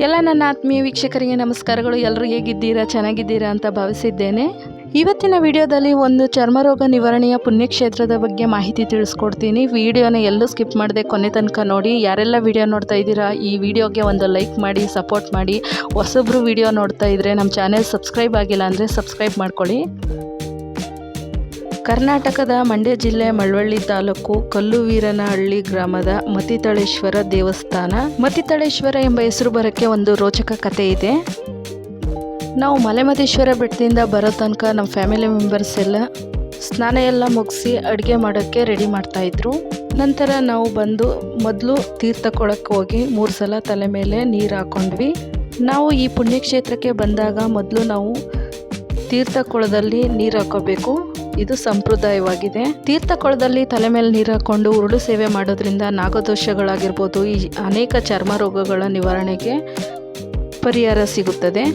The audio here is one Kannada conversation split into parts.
ಎಲ್ಲ ನನ್ನ ಆತ್ಮೀಯ ವೀಕ್ಷಕರಿಗೆ ನಮಸ್ಕಾರಗಳು. ಎಲ್ಲರೂ ಹೇಗಿದ್ದೀರಾ, ಚೆನ್ನಾಗಿದ್ದೀರಾ ಅಂತ ಭಾವಿಸಿದ್ದೇನೆ. ಇವತ್ತಿನ ವಿಡಿಯೋದಲ್ಲಿ ಒಂದು ಚರ್ಮರೋಗ ನಿವಾರಣೆಯ ಪುಣ್ಯಕ್ಷೇತ್ರದ ಬಗ್ಗೆ ಮಾಹಿತಿ ತಿಳಿಸ್ಕೊಡ್ತೀನಿ. ವಿಡಿಯೋನ ಎಲ್ಲೂ ಸ್ಕಿಪ್ ಮಾಡದೆ ಕೊನೆ ತನಕ ನೋಡಿ. ಯಾರೆಲ್ಲ ವಿಡಿಯೋ ನೋಡ್ತಾ ಇದ್ದೀರಾ ಈ ವಿಡಿಯೋಗೆ ಒಂದು ಲೈಕ್ ಮಾಡಿ, ಸಪೋರ್ಟ್ ಮಾಡಿ. ಹೊಸಬ್ರು ವಿಡಿಯೋ ನೋಡ್ತಾ ಇದ್ದರೆ ನಮ್ಮ ಚಾನೆಲ್ ಸಬ್ಸ್ಕ್ರೈಬ್ ಆಗಿಲ್ಲ ಅಂದರೆ ಸಬ್ಸ್ಕ್ರೈಬ್ ಮಾಡ್ಕೊಳ್ಳಿ. ಕರ್ನಾಟಕದ ಮಂಡ್ಯ ಜಿಲ್ಲೆ ಮಳವಳ್ಳಿ ತಾಲೂಕು ಕಲ್ಲುವೀರನಹಳ್ಳಿ ಗ್ರಾಮದ ಮತಿತಳೇಶ್ವರ ದೇವಸ್ಥಾನ. ಮತಿತಳೇಶ್ವರ ಎಂಬ ಹೆಸರು ಬರೋಕ್ಕೆ ಒಂದು ರೋಚಕ ಕಥೆ ಇದೆ. ನಾವು ಮಲೆಮಹದೇಶ್ವರ ಬೆಟ್ಟದಿಂದ ಬರೋ ತನಕ ನಮ್ಮ ಫ್ಯಾಮಿಲಿ ಮೆಂಬರ್ಸ್ ಎಲ್ಲ ಸ್ನಾನ ಎಲ್ಲ ಮುಗಿಸಿ ಅಡುಗೆ ಮಾಡೋಕ್ಕೆ ರೆಡಿ ಮಾಡ್ತಾಯಿದ್ರು. ನಂತರ ನಾವು ಬಂದು ಮೊದಲು ತೀರ್ಥಕೊಳಕ್ಕೆ ಹೋಗಿ 3 ಸಲ ತಲೆ ಮೇಲೆ ನೀರು ಹಾಕ್ಕೊಂಡ್ವಿ. ನಾವು ಈ ಪುಣ್ಯಕ್ಷೇತ್ರಕ್ಕೆ ಬಂದಾಗ ಮೊದಲು ನಾವು ತೀರ್ಥಕೊಳದಲ್ಲಿ ನೀರು ಹಾಕೋಬೇಕು. ಇದು ಸಂಪ್ರದಾಯವಾಗಿದೆ. ತೀರ್ಥಕೊಳದಲ್ಲಿ ತಲೆ ಮೇಲೆ ನೀರು ಹಾಕ್ಕೊಂಡು ಉರುಳು ಸೇವೆ ಮಾಡೋದ್ರಿಂದ ನಾಗದೋಷಗಳಾಗಿರ್ಬೋದು, ಈ ಅನೇಕ ಚರ್ಮ ರೋಗಗಳ ನಿವಾರಣೆಗೆ ಪರಿಹಾರ ಸಿಗುತ್ತದೆ.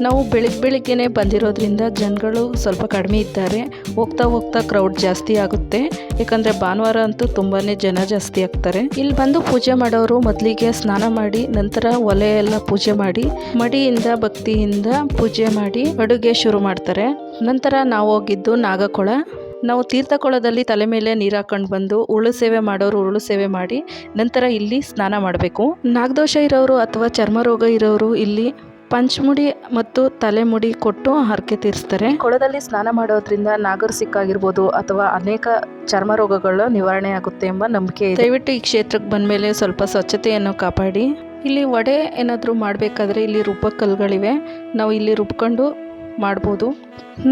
ನಾವು ಬೆಳಿಗ್ಗೆನೇ ಬಂದಿರೋದ್ರಿಂದ ಜನಗಳು ಸ್ವಲ್ಪ ಕಡಿಮೆ ಇದ್ದಾರೆ. ಹೋಗ್ತಾ ಹೋಗ್ತಾ ಕ್ರೌಡ್ ಜಾಸ್ತಿ ಆಗುತ್ತೆ. ಯಾಕಂದರೆ ಭಾನುವಾರ ಅಂತೂ ತುಂಬಾ ಜನ ಜಾಸ್ತಿ ಆಗ್ತಾರೆ. ಇಲ್ಲಿ ಬಂದು ಪೂಜೆ ಮಾಡೋರು ಮೊದಲಿಗೆ ಸ್ನಾನ ಮಾಡಿ ನಂತರ ಒಲೆ ಎಲ್ಲ ಪೂಜೆ ಮಾಡಿ ಮಡಿಯಿಂದ ಭಕ್ತಿಯಿಂದ ಪೂಜೆ ಮಾಡಿ ಅಡುಗೆ ಶುರು ಮಾಡ್ತಾರೆ. ನಂತರ ನಾವು ಹೋಗಿದ್ದು ನಾಗಕೊಳ. ನಾವು ತೀರ್ಥಕೊಳದಲ್ಲಿ ತಲೆ ಮೇಲೆ ನೀರು ಹಾಕೊಂಡು ಬಂದು ಉರುಳು ಸೇವೆ ಮಾಡೋರು ಉರುಳು ಸೇವೆ ಮಾಡಿ ನಂತರ ಇಲ್ಲಿ ಸ್ನಾನ ಮಾಡಬೇಕು. ನಾಗದೋಷ ಇರೋರು ಅಥವಾ ಚರ್ಮ ರೋಗ ಇರೋರು ಇಲ್ಲಿ ಪಂಚಮುಡಿ ಮತ್ತು ತಲೆಮುಡಿ ಕೊಟ್ಟು ಹರಕೆ ತೀರಿಸ್ತಾರೆ. ಕೊಳದಲ್ಲಿ ಸ್ನಾನ ಮಾಡೋದ್ರಿಂದ ನಾಗರು ಸಿಕ್ಕಾಗಿರ್ಬೋದು ಅಥವಾ ಅನೇಕ ಚರ್ಮ ರೋಗಗಳ ನಿವಾರಣೆ ಆಗುತ್ತೆ ಎಂಬ ನಂಬಿಕೆ ಇದೆ. ದಯವಿಟ್ಟು ಈ ಕ್ಷೇತ್ರಕ್ಕೆ ಬಂದಮೇಲೆ ಸ್ವಲ್ಪ ಸ್ವಚ್ಛತೆಯನ್ನು ಕಾಪಾಡಿ. ಇಲ್ಲಿ ವಡೆ ಏನಾದರೂ ಮಾಡಬೇಕಾದ್ರೆ ಇಲ್ಲಿ ರುಬ್ಬಕಲ್ಲುಗಳಿವೆ, ನಾವು ಇಲ್ಲಿ ರುಬ್ಕೊಂಡು ಮಾಡ್ಬೋದು.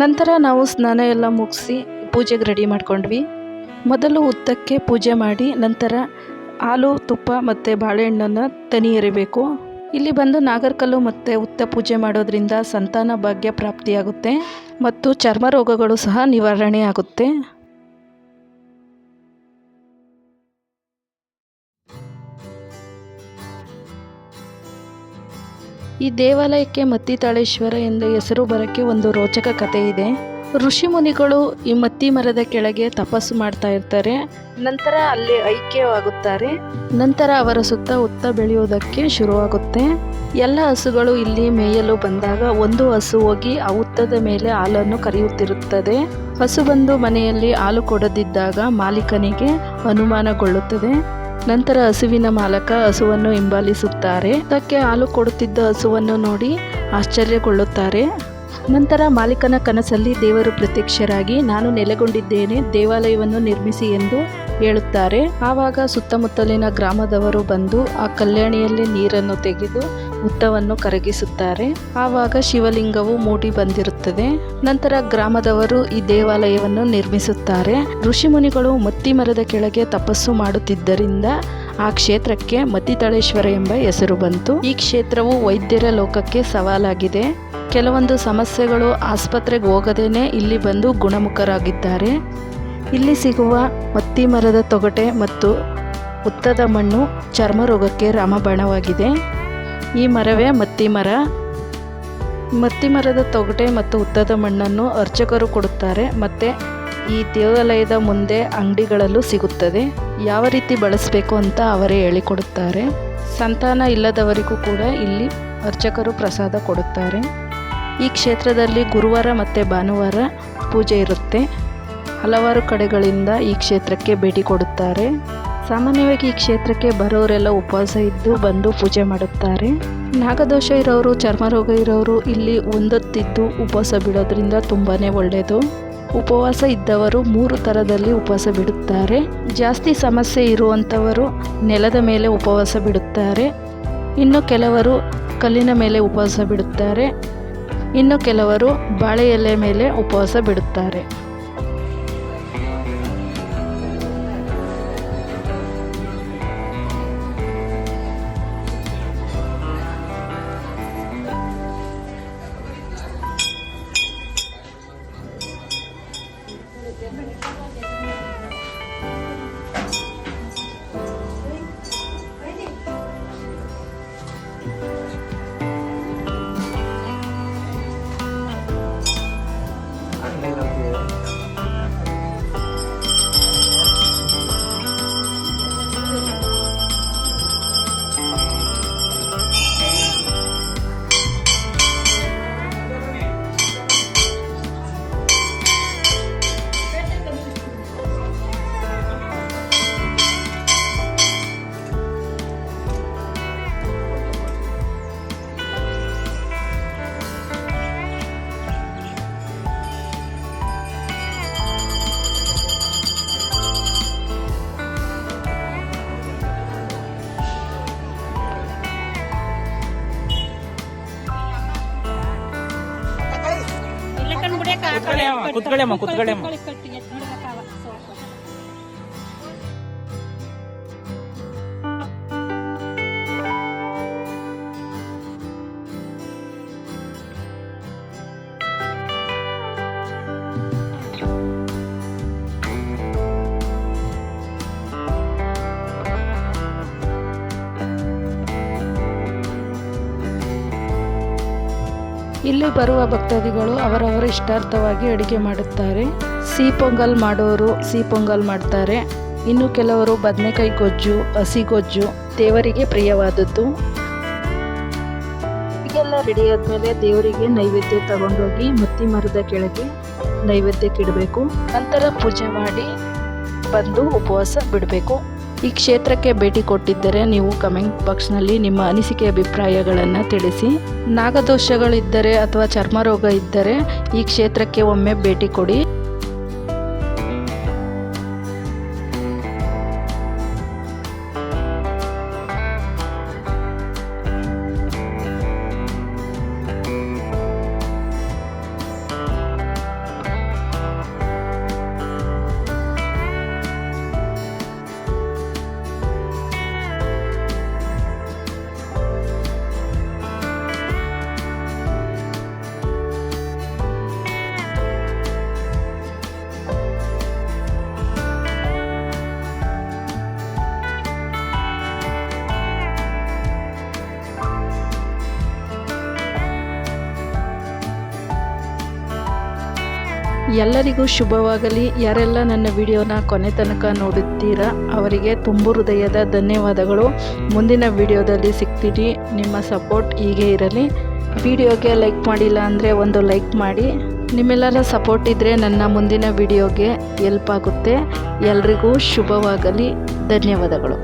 ನಂತರ ನಾವು ಸ್ನಾನ ಎಲ್ಲ ಮುಗಿಸಿ ಪೂಜೆಗೆ ರೆಡಿ ಮಾಡ್ಕೊಂಡ್ವಿ. ಮೊದಲು ಹುತ್ತಕ್ಕೆ ಪೂಜೆ ಮಾಡಿ ನಂತರ ಹಾಲು, ತುಪ್ಪ ಮತ್ತು ಬಾಳೆಹಣ್ಣನ್ನು ತನಿ ಎರಿಬೇಕು. ಇಲ್ಲಿ ಬಂದು ನಾಗರಕಲ್ಲು ಮತ್ತು ಹುತ್ತ ಪೂಜೆ ಮಾಡೋದ್ರಿಂದ ಸಂತಾನ ಭಾಗ್ಯ ಪ್ರಾಪ್ತಿಯಾಗುತ್ತೆ ಮತ್ತು ಚರ್ಮ ರೋಗಗಳು ಸಹ ನಿವಾರಣೆ ಆಗುತ್ತೆ. ಈ ದೇವಾಲಯಕ್ಕೆ ಮತ್ತಿತಾಳೇಶ್ವರ ಎಂದು ಹೆಸರು ಬರೋಕ್ಕೆ ಒಂದು ರೋಚಕ ಕಥೆ ಇದೆ. ಋಷಿ ಮುನಿಗಳು ಈ ಮತ್ತಿ ಮರದ ಕೆಳಗೆ ತಪಸ್ಸು ಮಾಡ್ತಾ ಇರ್ತಾರೆ. ನಂತರ ಅಲ್ಲಿ ಐಕ್ಯವಾಗುತ್ತಾರೆ. ನಂತರ ಅವರ ಸುತ್ತ ಹುತ್ತ ಬೆಳೆಯುವುದಕ್ಕೆ ಶುರುವಾಗುತ್ತೆ. ಎಲ್ಲ ಹಸುಗಳು ಇಲ್ಲಿ ಮೇಯಲು ಬಂದಾಗ ಒಂದು ಹಸು ಹೋಗಿ ಆ ಹುತ್ತದ ಮೇಲೆ ಹಾಲನ್ನು ಕರೆಯುತ್ತಿರುತ್ತದೆ. ಹಸು ಬಂದು ಮನೆಯಲ್ಲಿ ಹಾಲು ಕೊಡದಿದ್ದಾಗ ಮಾಲೀಕನಿಗೆ ಅನುಮಾನಗೊಳ್ಳುತ್ತದೆ. ನಂತರ ಹಸುವಿನ ಮಾಲಕ ಹಸುವನ್ನು ಹಿಂಬಾಲಿಸುತ್ತಾರೆ. ಅದಕ್ಕೆ ಹಾಲು ಕೊಡುತ್ತಿದ್ದ ಹಸುವನ್ನು ನೋಡಿ ಆಶ್ಚರ್ಯಗೊಳ್ಳುತ್ತಾರೆ. ನಂತರ ಮಾಲೀಕನ ಕನಸಲ್ಲಿ ದೇವರು ಪ್ರತ್ಯಕ್ಷರಾಗಿ ನಾನು ನೆಲೆಗೊಂಡಿದ್ದೇನೆ, ದೇವಾಲಯವನ್ನು ನಿರ್ಮಿಸಿ ಎಂದು ಹೇಳುತ್ತಾರೆ. ಆವಾಗ ಸುತ್ತಮುತ್ತಲಿನ ಗ್ರಾಮದವರು ಬಂದು ಆ ಕಲ್ಯಾಣಿಯಲ್ಲಿ ನೀರನ್ನು ತೆಗೆದು ಹುತ್ತವನ್ನು ಕರಗಿಸುತ್ತಾರೆ. ಆವಾಗ ಶಿವಲಿಂಗವು ಮೂಡಿ ಬಂದಿರುತ್ತದೆ. ನಂತರ ಗ್ರಾಮದವರು ಈ ದೇವಾಲಯವನ್ನು ನಿರ್ಮಿಸುತ್ತಾರೆ. ಋಷಿಮುನಿಗಳು ಮತ್ತಿ ಮರದ ಕೆಳಗೆ ತಪಸ್ಸು ಮಾಡುತ್ತಿದ್ದರಿಂದ ಆ ಕ್ಷೇತ್ರಕ್ಕೆ ಮತ್ತಿತಳೇಶ್ವರ ಎಂಬ ಹೆಸರು ಬಂತು. ಈ ಕ್ಷೇತ್ರವು ವೈದ್ಯರ ಲೋಕಕ್ಕೆ ಸವಾಲಾಗಿದೆ. ಕೆಲವೊಂದು ಸಮಸ್ಯೆಗಳು ಆಸ್ಪತ್ರೆಗೆ ಹೋಗದೇನೆ ಇಲ್ಲಿ ಬಂದು ಗುಣಮುಖರಾಗಿದ್ದಾರೆ. ಇಲ್ಲಿ ಸಿಗುವ ಮತ್ತಿ ಮರದ ತೊಗಟೆ ಮತ್ತು ಹುತ್ತದ ಮಣ್ಣು ಚರ್ಮ ರೋಗಕ್ಕೆ ರಾಮಬಾಣವಾಗಿದೆ. ಈ ಮರವೇ ಮತ್ತಿ ಮರ. ಮತ್ತಿ ಮರದ ತೊಗಟೆ ಮತ್ತು ಹುತ್ತದ ಮಣ್ಣನ್ನು ಅರ್ಚಕರು ಕೊಡುತ್ತಾರೆ ಮತ್ತು ಈ ದೇವಾಲಯದ ಮುಂದೆ ಅಂಗಡಿಗಳಲ್ಲೂ ಸಿಗುತ್ತದೆ. ಯಾವ ರೀತಿ ಬಳಸಬೇಕು ಅಂತ ಅವರೇ ಹೇಳಿಕೊಡುತ್ತಾರೆ. ಸಂತಾನ ಇಲ್ಲದವರಿಗೂ ಕೂಡ ಇಲ್ಲಿ ಅರ್ಚಕರು ಪ್ರಸಾದ ಕೊಡುತ್ತಾರೆ. ಈ ಕ್ಷೇತ್ರದಲ್ಲಿ ಗುರುವಾರ ಮತ್ತು ಭಾನುವಾರ ಪೂಜೆ ಇರುತ್ತೆ. ಹಲವಾರು ಕಡೆಗಳಿಂದ ಈ ಕ್ಷೇತ್ರಕ್ಕೆ ಭೇಟಿ ಕೊಡುತ್ತಾರೆ. ಸಾಮಾನ್ಯವಾಗಿ ಈ ಕ್ಷೇತ್ರಕ್ಕೆ ಬರೋರೆಲ್ಲ ಉಪವಾಸ ಇದ್ದು ಬಂದು ಪೂಜೆ ಮಾಡುತ್ತಾರೆ. ನಾಗದೋಷ ಇರೋರು, ಚರ್ಮರೋಗ ಇರೋರು ಇಲ್ಲಿ ಒಂದೊತ್ತಿದ್ದು ಉಪವಾಸ ಬಿಡೋದ್ರಿಂದ ತುಂಬಾ ಒಳ್ಳೆಯದು. ಉಪವಾಸ ಇದ್ದವರು 3 ಥರದಲ್ಲಿ ಉಪವಾಸ ಬಿಡುತ್ತಾರೆ. ಜಾಸ್ತಿ ಸಮಸ್ಯೆ ಇರುವಂಥವರು ನೆಲದ ಮೇಲೆ ಉಪವಾಸ ಬಿಡುತ್ತಾರೆ. ಇನ್ನು ಕೆಲವರು ಕಲ್ಲಿನ ಮೇಲೆ ಉಪವಾಸ ಬಿಡುತ್ತಾರೆ. ಇನ್ನು ಕೆಲವರು ಬಾಳೆ ಎಲೆ ಮೇಲೆ ಉಪವಾಸ ಬಿಡುತ್ತಾರೆ. ಕುತ್ಕೊಳ್ಳಿ ಅಮ್ಮ ಕಟ್ಟಿ ಎತ್ ಬಿಡ್ಬೇಕಾವ ಸ್ವಲ್ಪ. ಇಲ್ಲಿ ಬರುವ ಭಕ್ತಾದಿಗಳು ಅವರವರ ಇಷ್ಟಾರ್ಥವಾಗಿ ಅಡಿಗೆ ಮಾಡುತ್ತಾರೆ. ಸಿಹಿ ಪೊಂಗಲ್ ಮಾಡೋರು ಸಿಹಿ ಪೊಂಗಲ್ ಮಾಡ್ತಾರೆ. ಇನ್ನು ಕೆಲವರು ಬದನೆಕಾಯಿ ಗೊಜ್ಜು, ಹಸಿ ಗೊಜ್ಜು ದೇವರಿಗೆ ಪ್ರಿಯವಾದದ್ದು. ಹೀಗೆಲ್ಲ ರೆಡಿ ಆದಮೇಲೆ ದೇವರಿಗೆ ನೈವೇದ್ಯ ತಗೊಂಡೋಗಿ ಮತ್ತಿ ಮರದ ಕೆಳಗೆ ನೈವೇದ್ಯಕ್ಕಿಡಬೇಕು. ನಂತರ ಪೂಜೆ ಮಾಡಿ ಬಂದು ಉಪವಾಸ ಬಿಡಬೇಕು. ಈ ಕ್ಷೇತ್ರಕ್ಕೆ ಭೇಟಿ ಕೊಟ್ಟಿದ್ದರೆ ನೀವು ಕಮೆಂಟ್ ಬಾಕ್ಸ್ನಲ್ಲಿ ನಿಮ್ಮ ಅನಿಸಿಕೆ ಅಭಿಪ್ರಾಯಗಳನ್ನು ತಿಳಿಸಿ. ನಾಗದೋಷಗಳಿದ್ದರೆ ಅಥವಾ ಚರ್ಮ ರೋಗ ಇದ್ದರೆ ಈ ಕ್ಷೇತ್ರಕ್ಕೆ ಒಮ್ಮೆ ಭೇಟಿ ಕೊಡಿ. ಎಲ್ಲರಿಗೂ ಶುಭವಾಗಲಿ. ಯಾರೆಲ್ಲ ನನ್ನ ವಿಡಿಯೋನ ಕೊನೆ ತನಕ ನೋಡುತ್ತೀರಾ ಅವರಿಗೆ ತುಂಬು ಹೃದಯದ ಧನ್ಯವಾದಗಳು. ಮುಂದಿನ ವಿಡಿಯೋದಲ್ಲಿ ಸಿಗ್ತೀನಿ. ನಿಮ್ಮ ಸಪೋರ್ಟ್ ಹೀಗೆ ಇರಲಿ. ವಿಡಿಯೋಗೆ ಲೈಕ್ ಮಾಡಿಲ್ಲ ಅಂದರೆ ಒಂದು ಲೈಕ್ ಮಾಡಿ. ನಿಮ್ಮೆಲ್ಲರ ಸಪೋರ್ಟ್ ಇದ್ದರೆ ನನ್ನ ಮುಂದಿನ ವಿಡಿಯೋಗೆ ಹೆಲ್ಪ್ ಆಗುತ್ತೆ. ಎಲ್ರಿಗೂ ಶುಭವಾಗಲಿ. ಧನ್ಯವಾದಗಳು.